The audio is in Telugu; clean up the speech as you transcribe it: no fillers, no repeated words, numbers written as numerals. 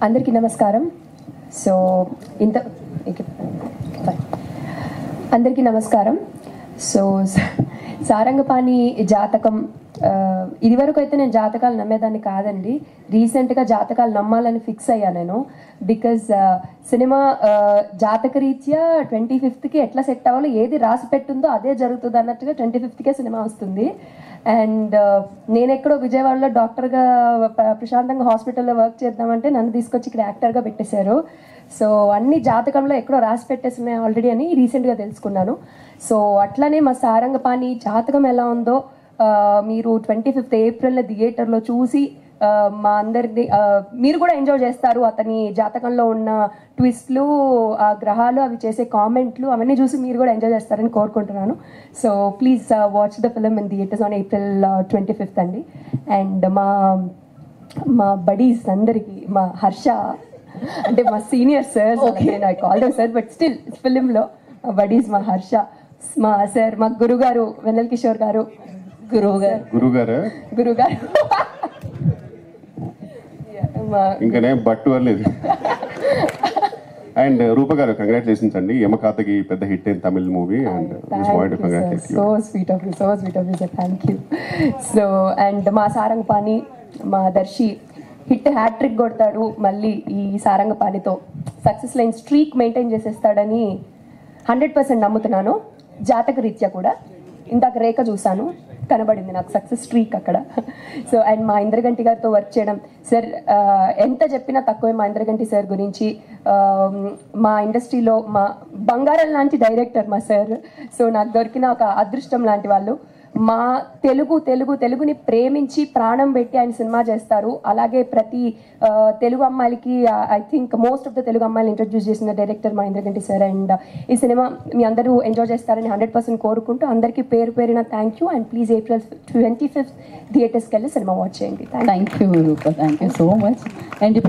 అందరికీ నమస్కారం. సో అందరికీ నమస్కారం. సో సారంగపాణి జాతకం, ఇదివరకు అయితే నేను జాతకాలు నమ్మేదాన్ని కాదండి. రీసెంట్గా జాతకాలు నమ్మాలని ఫిక్స్ అయ్యా నేను. బికాజ్ సినిమా జాతకరీత్యా 25th ఎట్లా సెట్ అవ్వాలో, ఏది రాసి పెట్టుందో అదే జరుగుతుంది అన్నట్టుగా 25th సినిమా వస్తుంది. అండ్ నేను ఎక్కడో విజయవాడలో డాక్టర్గా ప్రశాంతంగా హాస్పిటల్లో వర్క్ చేద్దామంటే నన్ను తీసుకొచ్చి ఇక్కడ యాక్టర్గా పెట్టేశారు. సో అన్ని జాతకంలో ఎక్కడో రాసి పెట్టేస్తున్నాయి ఆల్రెడీ అని రీసెంట్గా తెలుసుకున్నాను. సో అట్లనే మా సారంగపాణి జాతకం ఎలా ఉందో మీరు 25th ఏప్రిల్ థియేటర్లో చూసి మా అందరిది మీరు కూడా ఎంజాయ్ చేస్తారు. అతని జాతకంలో ఉన్న ట్విస్ట్లు, ఆ గ్రహాలు, అవి చేసే కామెంట్లు అవన్నీ చూసి మీరు కూడా ఎంజాయ్ చేస్తారని కోరుకుంటున్నాను. So please watch the film in theatres on April 25th అండి. అండ్ మా బడీస్ అందరికీ, మా హర్ష అంటే మా senior sir, I call them sir but still ఫిలింలో మా బడీస్, మా హర్ష, మా సార్, మా గురుగారు వెన్నెల కిషోర్ గారు, గురుగారు ఇంకనే బట్టు అవ్వలేదు. అండ్ రూప గారు, కంగ్రాచులేషన్స్ అండి. యమకాతకి పెద్ద హిట్ అయిన Tamil movie. And so sweet of you sir, thank you. So and మా సారంగపాణి, మా దర్శి హిట్ హ్యాట్రిక్ కొడతాడు మళ్ళీ ఈ సారంగపాణితో. సక్సెస్ లైన్ స్ట్రీక్ మెయింటైన్ చేసేస్తాడని 100% నమ్ముతున్నాను. జాతక రీత్యా కూడా ఇందాక రేఖ చూశాను, కనబడింది నాకు సక్సెస్ స్ట్రీక్ అక్కడ. సో అండ్ మా ఇంద్రగంటి గారితో వర్క్ చేయడం, సార్ ఎంత చెప్పినా తక్కువే మా ఇంద్రగంటి సార్ గురించి. మా ఇండస్ట్రీలో మా బంగారం లాంటి డైరెక్టర్ మా సార్. సో నాకు దొరికిన ఒక అదృష్టం లాంటి వాళ్ళు. మా తెలుగుని ప్రేమించి ప్రాణం పెట్టి ఆయన సినిమా చేస్తారు. అలాగే ప్రతి తెలుగు అమ్మాయిలకి I think most of the Telugu అమ్మాయిలు ఇంట్రడ్యూస్ చేసిన డైరెక్టర్ మా ఇంద్రగంటి సార్. అండ్ ఈ సినిమా మీ అందరూ ఎంజాయ్ చేస్తారని 100% కోరుకుంటూ అందరికీ పేరు పేరున thank you. And please April 25th థియేటర్స్కి వెళ్ళి సినిమా వాచ్ చేయండి. Thank you Rupa, thank you so much. And